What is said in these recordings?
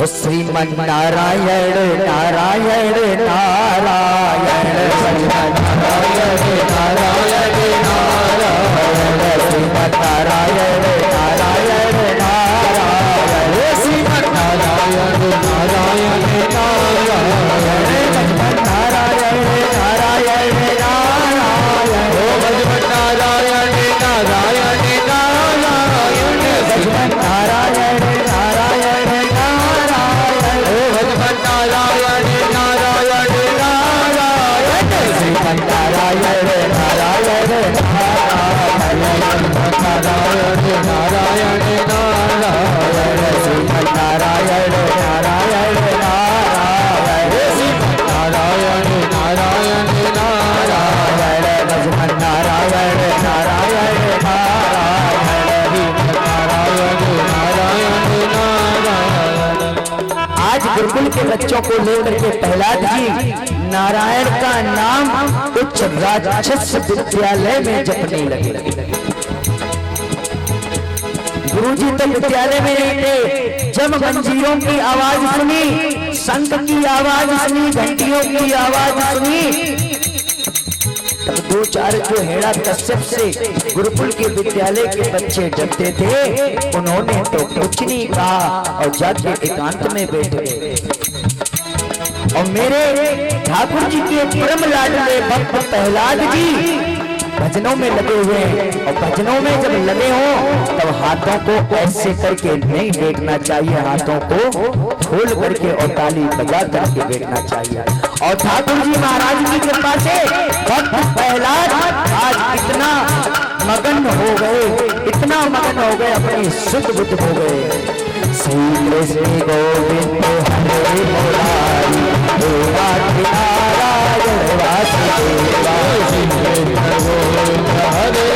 श्रीमन नारायण नारायण नारायण श्रीमन नारायण नारायण नारायण श्रीमन नारायण नारायण नारायण श्रीमन नारायण नारायण नारायण भजमन नारायण नारायण नारायण ओ भजमन नारायण नारायण नारायण भजमन नारायण नारायण नारायण ओ भजमन नारायण नारायण नारायण श्रीमन नारायण नारायण नारायण नारायण नारायण नारायण श्रीमन नारायण नारायण नारायण श्रीमन नारायण नारायण नारायण भजमन नारायण नारायण नारायण। आज गुरुकुल के बच्चों को लेकर के प्रहलाद जी नारायण का नाम उच्च राजस्व विद्यालय में जपने लगे। गुरुजी तो विद्यालय में नहीं थे, जब मंजीरों की आवाज सुनी, शंख की आवाज सुनी, घंटियों की आवाज सुनी, तब दो चार जो हेड़ा कश्यप से गुरुकुल के विद्यालय के बच्चे डरते थे, उन्होंने तो कुछ नहीं कहा और जाके एकांत में बैठ गए। और मेरे ठाकुर जी के परम लाडले भक्त प्रहलाद जी भजनों में लगे हुए हैं, और भजनों में जब लगे हो तब हाथों को ऐसे करके नहीं देखना चाहिए, हाथों को खोल करके और ताली बजा करके देखना चाहिए। और ठाकुर जी महाराज की कृपा से भक्त प्रहलाद आज इतना मगन हो गए, इतना मगन हो गए, अपने सुध बुद्ध हो गए। श्री कृष्ण गोविंद हरे मुरारी नारायण वासुदेवा श्री कृष्ण गोविंद हरे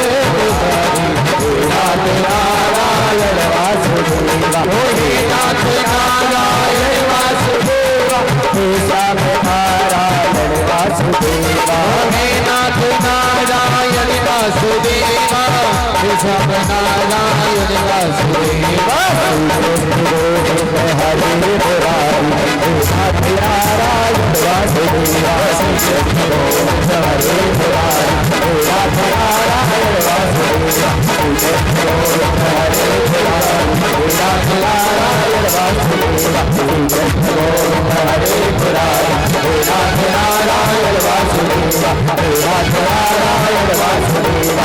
मुरारी नारायण वासुदेवा हे नाथ नारायण वासुदेवा हे श्याम नारायण वासुदेवा हे नाथ नारायण वासुदेवा हे श्याम नारायण वासुदेवा हरे मुरारी नाथ नारायण वासुदेवा हरे मुरारी नाथ नारायण वासुदेवा हरे मुरारी नाथ नारायण वासुदेवा हरे मुरारी नाथ नारायण वासुदेवा नाथ नारायण वासुदेवा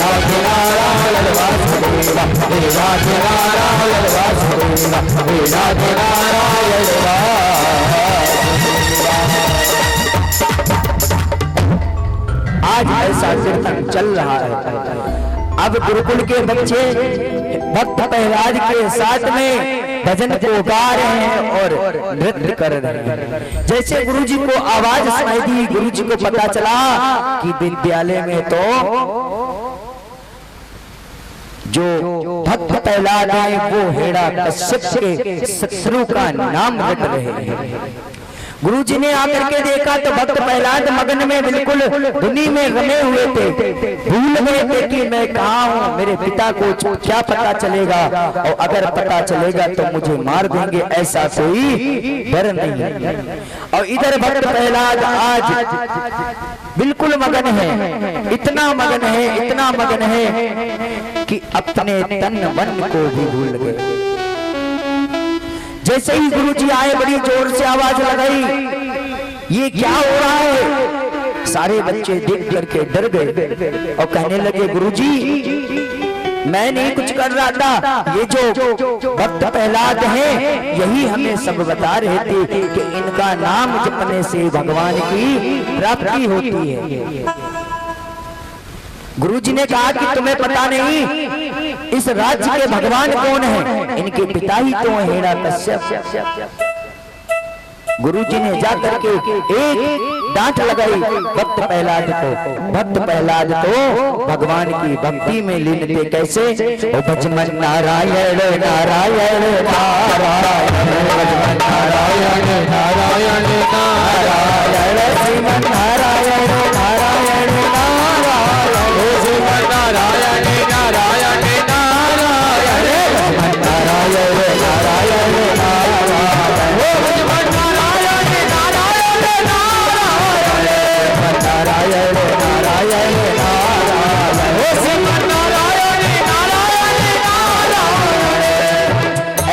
नाथ नारायण वासुदेवा नाथ नारायण वासुदेवा नाथ नारायण आज ऐसा कीर्तन चल रहा है। अब गुरुकुल के बच्चे भक्त प्रहलाद के साथ में भजन को गा रहे हैं और नृत्य कर रहे हैं। जैसे गुरुजी को आवाज सुनाई दी, गुरुजी को पता चला कि विद्यालय में तो जो भक्त प्रहलाद है वो हेड़ा कश्यप के शत्रु का नाम रट रहे हैं। गुरुजी ने आकर के देखा तो भक्त प्रहलाद मगन में बिल्कुल धुनी में रमे हुए थे, भूल गए थे कि मैं कहाँ हूँ, मेरे पिता को क्या पता चलेगा, और अगर पता चलेगा तो मुझे मार देंगे, ऐसा कोई डर नहीं। और इधर भक्त प्रहलाद आज बिल्कुल मगन है, इतना मगन है, इतना मगन है कि अपने तन मन को भी भूल गए। जैसे ही गुरुजी आए बड़ी जोर से आवाज लगाई, ये क्या हो रहा है? सारे बच्चे देख करके डर गए और कहने लगे गुरुजी मैं नहीं कुछ कर रहा था, ये जो भक्त प्रहलाद हैं यही हमें सब बता रहे थे कि इनका नाम जपने से भगवान की प्राप्ति होती है। गुरुजी ने कहा कि तुम्हें पता नहीं इस राज्य के भगवान कौन है? इनके पिता ही तो हैं हेड़ा कश्यप। गुरुजी ने जाकर के एक डांट लगाई भक्त प्रहलाद को। भक्त प्रहलाद तो भगवान की भक्ति में लीन थे। कैसे? ओ भजमन नारायण नारायण नारायण भजमन नारायण नारायण नारायण श्रीमन नारायण नारायण नारायण श्रीमन नारायण नारायण नारायण भजमन नारायण नारायण नारायण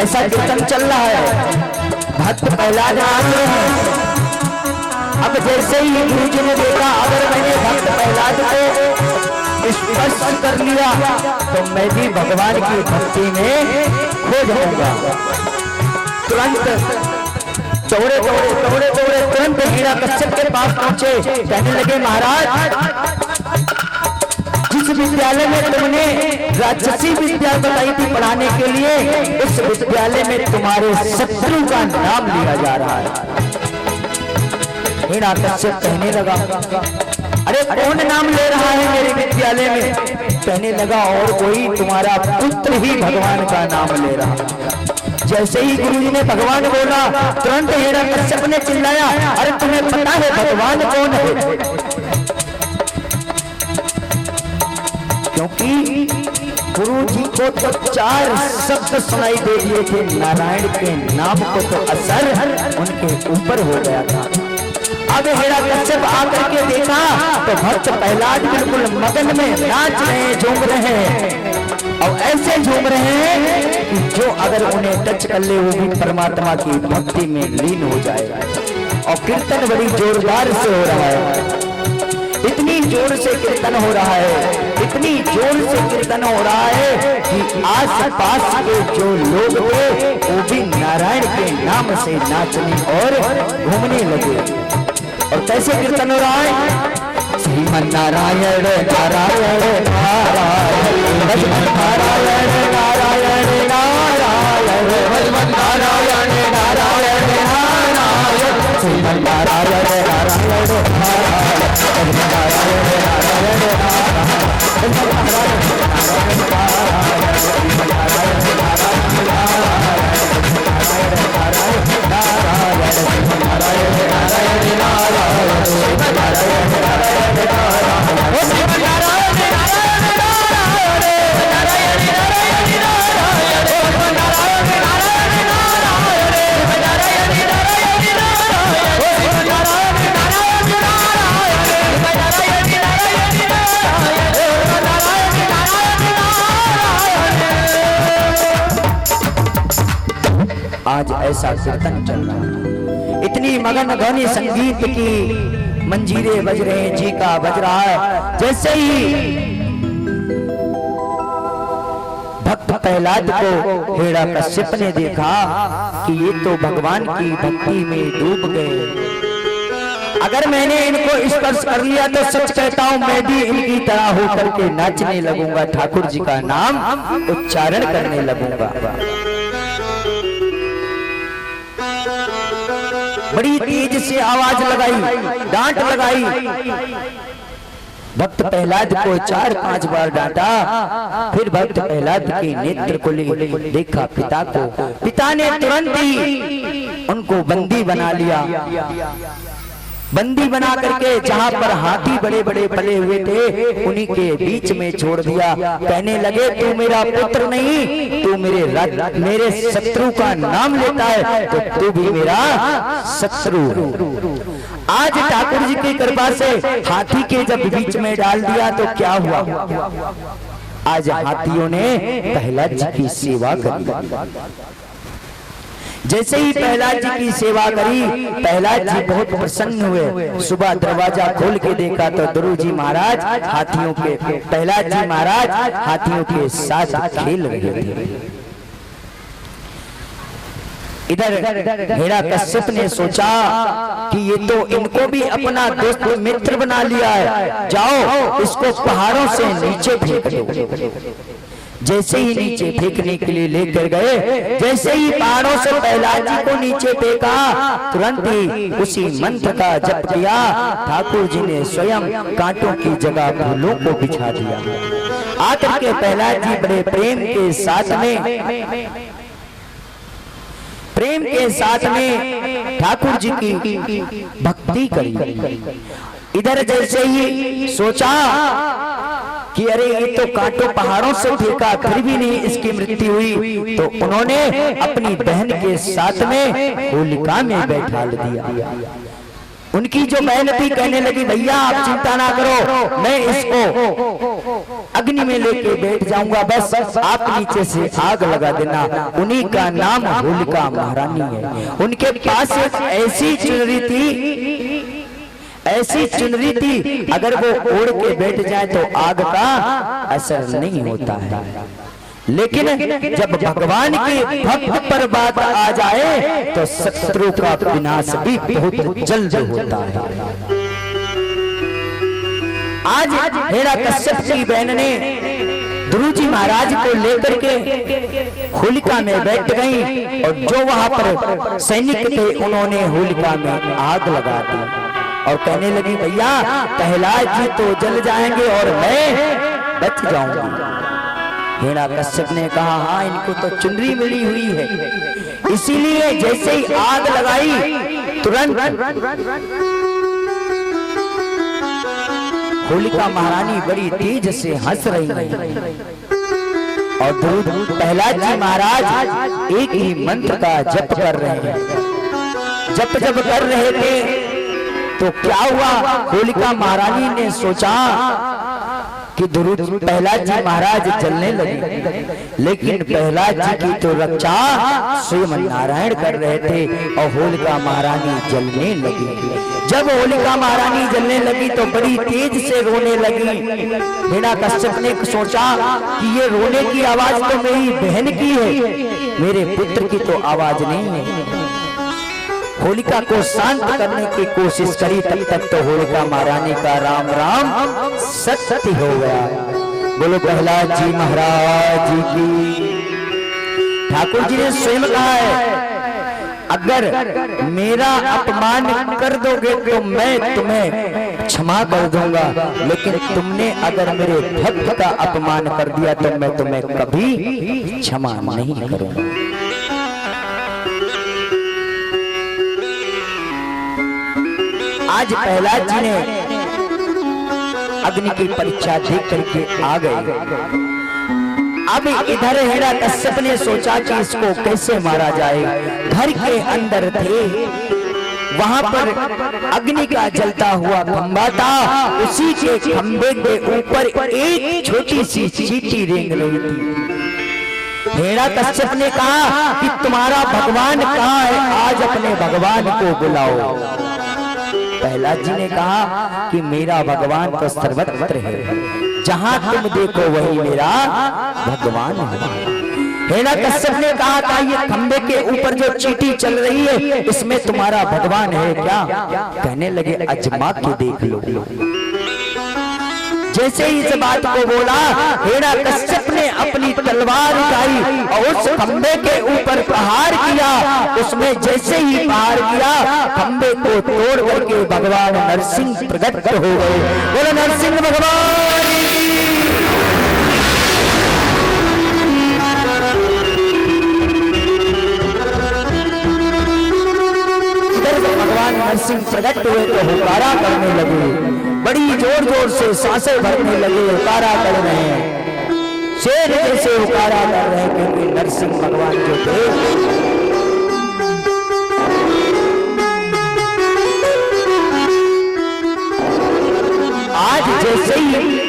ऐसा कीर्तन चल रहा है। भक्त प्रहलाद आते हैं। अब जैसे ही गुरु जी ने देखा अगर मैंने भक्त प्रहलाद को स्पर्श कर लिया तो मैं भी भगवान की भक्ति में खो जाऊंगा। तुरंत दौड़े दौड़े दौड़े दौड़े तुरंत हिरण्यकश्यप के पास पहुंचे। कहने लगे महाराज, जिस विद्यालय में तुमने राजसी विद्या बताई थी पढ़ाने के लिए, उस विद्यालय में तुम्हारे शत्रु का नाम लिया जा रहा है। हिरण्यकश्यप कहने लगा, अरे कौन नाम ले रहा है मेरे विद्यालय में? कहने लगा, और कोई, तुम्हारा पुत्र ही भगवान का नाम ले रहा है। जैसे ही गुरुजी ने भगवान बोला, तुरंत हिरण्यकश्यप ने चिल्लाया, अरे तुम्हें पता है भगवान कौन है? क्योंकि गुरु जी को तो 4 शब्द सुनाई दे दिए थे, नारायण के नाम को तो असर उनके ऊपर हो गया था। अब हिरण्यकश्यप आकर के देखा तो भक्त प्रहलाद बिल्कुल मगन में नाच रहे, झूम रहे हैं, और ऐसे झूम रहे हैं कि जो अगर उन्हें टच कर ले वो भी परमात्मा की भक्ति में लीन हो जाए। और कीर्तन बड़ी जोरदार से हो रहा है, इतनी जोर से कीर्तन हो रहा है, इतनी जोर से कीर्तन हो रहा है कि आस पास के जो लोग थे वो भी नारायण के नाम से नाचने और घूमने लगे। और कैसे कीर्तन हो रहा है? श्रीमन नारायण नारायण नारायण भजमन नारायण नारायण नारायण भजमन नारायण नारायण नारायण श्रीमन नारायण नारायण नारायण भजमन नारायण नारायण नारायण भजमन नारायण नारायण नारायण श्रीमन नारायण नारायण नारायण नारायण नारायण श्रीमन नारायण नारायण नारायण श्रीमन नारायण नारायण नारायण श्रीमन नारायण नारायण आज ऐसा कीर्तन चल रहा है, इतनी मगन ध्वनि संगीत की मंजीरे बज रहे हैं, जी का बज रहा है। जैसे ही भक्त प्रहलाद को हिरण्यकश्यप ने देखा कि ये तो भगवान की भक्ति में डूब गए, अगर मैंने इनको स्पर्श कर लिया तो सच कहता हूं मैं भी इनकी तरह होकर के नाचने लगूंगा, ठाकुर जी का नाम उच्चारण करने लगूंगा। बड़ी तेज से आवाज लगाई, डांट लगाई। भक्त प्रहलाद को 4-5 बार डांटा। फिर भक्त प्रहलाद के नेत्र को देखा पिता को, पिता ने तुरंत ही उनको बंदी बना लिया। बंदी बना करके जहां पर हाथी बड़े बड़े पले हुए थे उन्हीं के बीच में छोड़ दिया। कहने लगे, तू मेरा पुत्र नहीं, तू मेरे शत्रु का नाम लेता है तो तू भी मेरा शत्रु। आज ठाकुर जी की कृपा से हाथी के जब बीच में डाल दिया तो क्या हुआ? आज हाथियों ने प्रहलाद जी की सेवा करी। जैसे ही प्रहलाद जी की सेवा करी, प्रहलाद जी बहुत प्रसन्न हुए। सुबह दरवाजा खोल के देखा तो गुरु जी महाराज हाथियों के, प्रहलाद जी महाराज हाथियों के साथ खेल रहे थे। इधर हिरण्यकश्यप ने सोचा कि ये तो इनको भी अपना दोस्त मित्र बना लिया है, जाओ इसको पहाड़ों से नीचे फेंक दो। जैसे ही नीचे फेंकने के लिए लेकर गए, जैसे ही पहाड़ों से प्रहलाद जी को नीचे फेंका, तुरंत ही उसी मंत्र का जप किया। ठाकुर जी ने स्वयं कांटों की जगह फूलों को बिछा दिया। आकर के प्रहलाद जी बड़े प्रेम के साथ में ठाकुर जी की भक्ति करी। इधर जैसे ही सोचा कि अरे ये तो कांटों पहाड़ों से फेंका फिर भी नहीं इसकी मृत्यु हुई, तो उन्होंने अपनी बहन के साथ में होलिका में बैठा दिया। उनकी जो बहन थी कहने लगी भैया आप चिंता ना करो, मैं इसको अग्नि में लेके बैठ जाऊंगा, बस आप नीचे से आग लगा देना। उन्हीं का नाम होलिका महारानी है। उनके पास एक ऐसी चुनरी थी, ऐसी चुनरी थी, अगर वो ओढ़ के बैठ जाए तो आग का असर नहीं होता है, लेकिन जब भगवान के भक्त पर बात आ जाए तो शत्रु का विनाश भी बहुत जल्द होता है। आज हिरण्यकश्यप की बहन ने ध्रुव जी महाराज को लेकर के होलिका में बैठ गई और जो वहां पर सैनिक थे उन्होंने होलिका में आग लगा दी और कहने लगी भैया प्रहलाद जी तो जल जाएंगे और मैं बच जाऊंगी। हिरण्यकश्यप ने कहा हाँ इनको तो चुनरी मिली हुई है, इसीलिए जैसे ही आग लगाई तुरंत होलिका महारानी बड़ी तेज से हंस रही है और प्रहलाद जी महाराज एक ही मंत्र का जप कर रहे हैं। जप कर रहे थे तो क्या हुआ, होलिका महारानी ने सोचा कि प्रहलाद जी महाराज जलने लगे, लेकिन प्रहलाद जी की तो रक्षा स्वयं नारायण कर रहे थे और होलिका महारानी जलने लगी। जब होलिका महारानी जलने लगी तो बड़ी तेज से रोने लगी। हिरण्यकश्यप ने सोचा कि ये रोने की आवाज तो मेरी बहन की है, मेरे पुत्र की तो आवाज नहीं है। होलिका को शांत करने की कोशिश करी, तब तक तो होलिका महारानी का राम राम सत्य हो गया। बोलो प्रहलाद जी महाराज जी की। ठाकुर जी ने स्वयं कहा है अगर मेरा अपमान कर दोगे तो मैं तुम्हें क्षमा कर दूंगा, लेकिन तुमने अगर मेरे भक्त का अपमान कर दिया तो मैं तुम्हें कभी क्षमा नहीं करूंगा। आज प्रहलाद जी ने अग्नि की परीक्षा देख करके आ गए। अब इधर हिरण्यकश्यप ने सोचा कि इसको कैसे मारा जाए। घर के अंदर थे, वहां पर अग्नि का जलता हुआ खंबा था, उसी के खंबे के ऊपर एक छोटी सी चींटी रेंग रही थी। हिरण्यकश्यप ने कहा कि तुम्हारा भगवान कहाँ है, आज अपने भगवान को बुलाओ। प्रहलाद जी ने कहा कि मेरा भगवान तो सर्वत्र है, जहां तुम देखो वही मेरा भगवान है। हिरण्यकश्यप ने कहा था ये खंबे के ऊपर जो चींटी चल रही है इसमें तुम्हारा भगवान है क्या? कहने लगे अजमा के देख लो। जैसे ही इस बात को बोला हिरण्यकश्यप ने अपनी तलवार उठाई और उस खंबे के ऊपर प्रहार किया। उसमें जैसे ही प्रहार किया खंबे को तोड़ करके भगवान नरसिंह प्रकट हो गए। बोलो नरसिंह भगवान भगवान नरसिंह प्रकट हुए तो हुक्कारा करने लगे, बड़ी जोर जोर से सांसें भरने लगे, हुक्कारा कर रहे हैं, शेर जैसे हुक्कारा कर रहे हैं, क्योंकि नरसिंह भगवान जो थे आज जैसे ही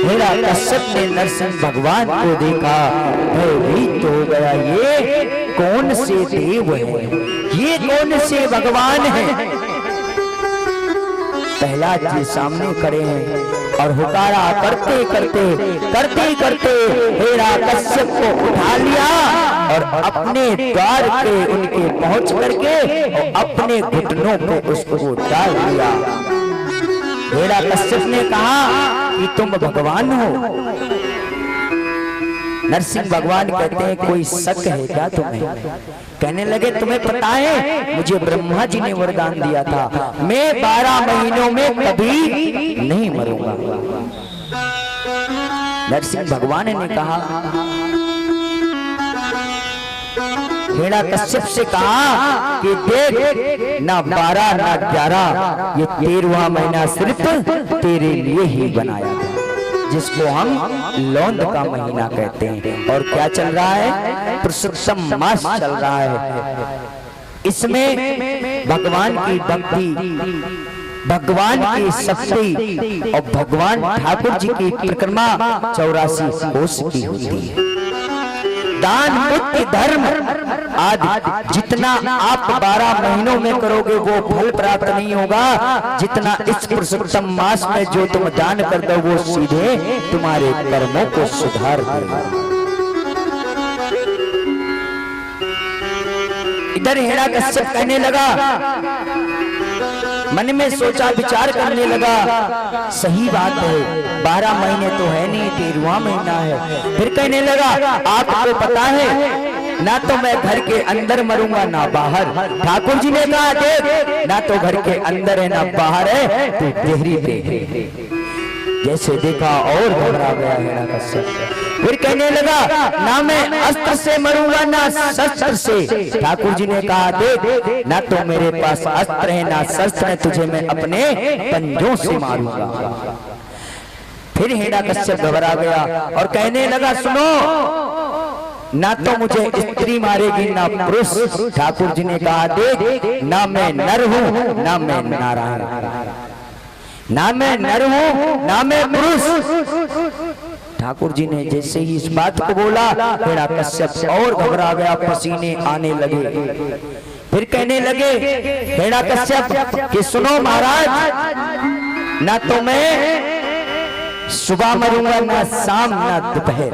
हिरण्यकश्यप ने नरसिंह भगवान को देखा भयभीत हो गया। ये कौन से देव है, ये कौन से भगवान है? प्रहलाद जी सामने खड़े हैं और हुक्कारा करते करते हिरण्यकश्यप को उठा लिया और अपने द्वार पे उनके पहुंच करके और अपने घुटनों पे उसको डाल दिया। हिरण्यकश्यप ने कहा कि तुम भगवान हो। नरसिंह भगवान कहते हैं कोई शक है क्या तुम्हें? कहने लगे तुम्हें पता है मुझे ब्रह्मा जी ने वरदान दिया था मैं 12 महीनों में कभी नहीं मरूंगा। नरसिंह भगवान ने कहा हिरण्यकश्यप से कहा कि देख ना 12 ना 11 ये 13वां महीना सिर्फ तेरे लिए ही बनाया था, जिसको हम लौंद का महीना कहते हैं। और क्या चल रहा है? पुरुषोत्तम मास चल रहा है। इसमें भगवान की भक्ति, भगवान की शक्ति और भगवान ठाकुर जी की परिक्रमा 84 कोस की होती है। दान पुण्य धर्म आदि जितना आप 12 महीनों में करोगे वो फल प्राप्त नहीं होगा, जितना इस पुरुषोत्तम मास में जो तुम दान कर दो वो सीधे तुम्हारे कर्मों को सुधार देगा। इधर हिरण्यकश्यप कहने लगा, मन में सोचा विचार करने लगा, सही बात है 12 महीने तो है नहीं, 13वां महीना है। फिर कहने लगा, आपको पता है ना तो मैं घर के अंदर मरूंगा ना बाहर। ठाकुर जी ने कहा, देख ना तो घर के अंदर है ना बाहर है, तू देहरी पे है। जैसे देखा और घबरा गया हिरण्यकश्यप। फिर कहने लगा, ना मैं अस्त्र से मरूंगा ना शस्त्र से। ठाकुर जी ने कहा, देख ना तो मेरे पास अस्त्र है ना शस्त्र है, तुझे मैं अपने पंजों से मारूंगा। फिर हिरण्यकश्यप घबरा गया और कहने लगा, सुनो ना तो मुझे स्त्री मारेगी ना पुरुष। ठाकुर जी ने कहा, देख ना मैं नर हूं ना मैं नारायण, ना मैं नर हूं ना मैं पुरुष। ठाकुर जी ने जैसे ही इस बात को बोला, हिरण्यकश्यप और घबरा गया, पसीने आने लगे। फिर कहने लगे हिरण्यकश्यप कि सुनो महाराज, ना तो मैं सुबह मरूंगा ना शाम ना दोपहर।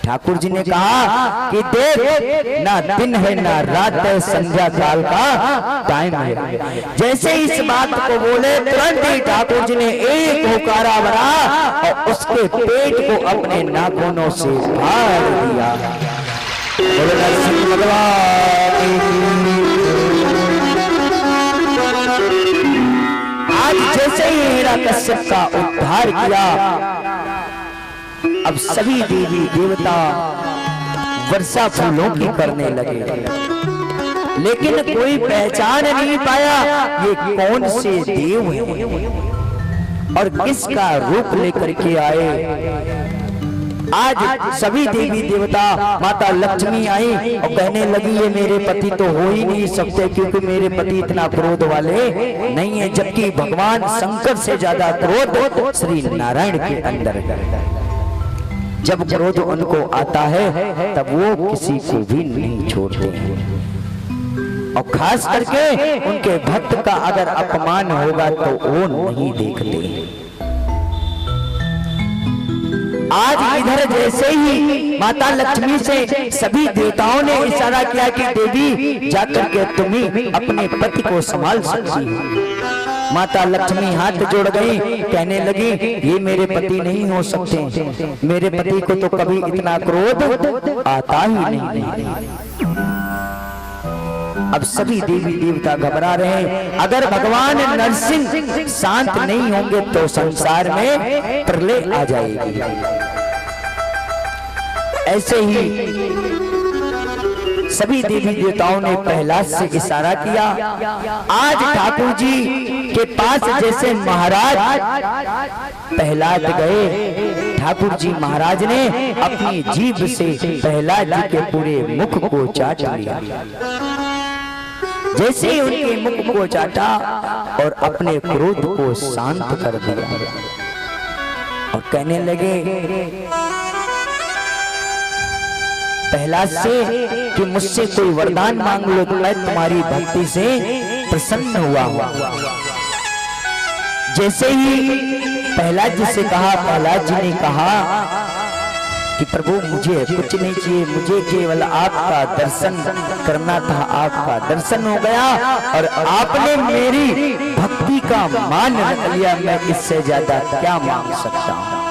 ठाकुर जी ने कहा कि देख ना दिन है ना रात है, संध्या काल का टाइम है। जैसे इस बात को बोले तुरंत ही ठाकुर जी ने एक हुकारा भरा और उसके पेट को अपने नाखूनों से फाड़ दिया। आज जैसे ही हिरण्यकश्यप का उद्धार किया, अब सभी देवी देवता वर्षा फूलों की करने लगे, लेकिन कोई पहचान नहीं पाया ये कौन से देव हैं और किसका रूप लेकर के आए। आज सभी देवी देवता, माता लक्ष्मी आई और कहने लगी, ये मेरे पति तो हो ही नहीं सकते क्योंकि मेरे पति इतना क्रोध वाले नहीं है। जबकि भगवान शंकर से ज्यादा क्रोध श्री नारायण के अंदर है। जब क्रोध उनको आता है तब वो किसी को भी नहीं छोड़ते हैं, और खास करके उनके भक्त का अगर अपमान होगा तो वो नहीं देखते। आज इधर जैसे ही माता लक्ष्मी से सभी देवताओं ने इशारा किया कि देवी जाकर के तुम ही अपने पति को संभाल सकती हो। माता लक्ष्मी हाथ जोड़ गई, कहने लगी, ये मेरे पति नहीं हो सकते, मेरे पति को तो कभी इतना क्रोध आता ही नहीं। अब सभी देवी देवता घबरा रहे हैं, अगर भगवान नरसिंह शांत नहीं होंगे तो संसार में प्रलय आ जाएगी। ऐसे ही सभी देवी देवताओं ने प्रहलाद से इशारा किया। आज ठाकुर जी के पास जैसे महाराज प्रहलाद गए, ठाकुर जी महाराज ने अपनी जीभ से प्रहलाद जी के पूरे मुख को चाट लिया। जैसे ही उनके मुख को चाटा और अपने क्रोध को शांत कर दिया और कहने लगे प्रहलाद से कि मुझसे कोई वरदान मांग लो तो मैं तुम्हारी भक्ति से प्रसन्न हुआ। जैसे ही प्रहलाद जी से कहा, प्रहलाद जी ने कहा कि प्रभु मुझे कुछ नहीं चाहिए, मुझे केवल आपका दर्शन करना था। आपका दर्शन हो गया और आपने मेरी भक्ति का मान रख लिया, मैं इससे ज्यादा क्या मांग सकता हूँ।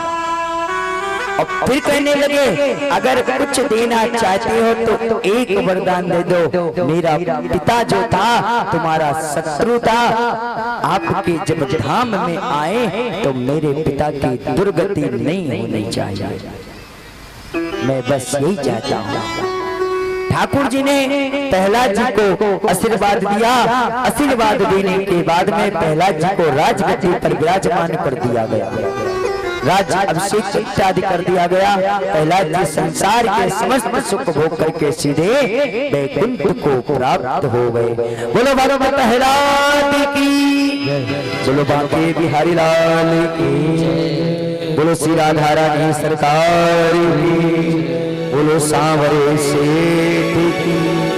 और फिर कहने लगे अगर कुछ देना चाहते हो तो एक वरदान दे दो। मेरा पिता जो था तुम्हारा शत्रु था, आपके जब धाम में आए तो मेरे पिता की दुर्गति नहीं होनी चाहिए, मैं बस यही चाहता हूँ। ठाकुर जी ने प्रहलाद जी को आशीर्वाद दिया। आशीर्वाद देने के बाद में प्रहलाद जी को राजगद्दी पर विराजमान कर दिया गया। राज्य अभिषेक इत्यादि कर दिया गया। प्रहलाद जी संसार के समस्त सुख भोग करके सीधे वैकुंठ को प्राप्त हो गए। बोलो भगवान प्रहलाद की, बोलो बांके बिहारी लाल की, बोलो श्री राधा रानी सरकार की, बोलो सांवरे सेठ की।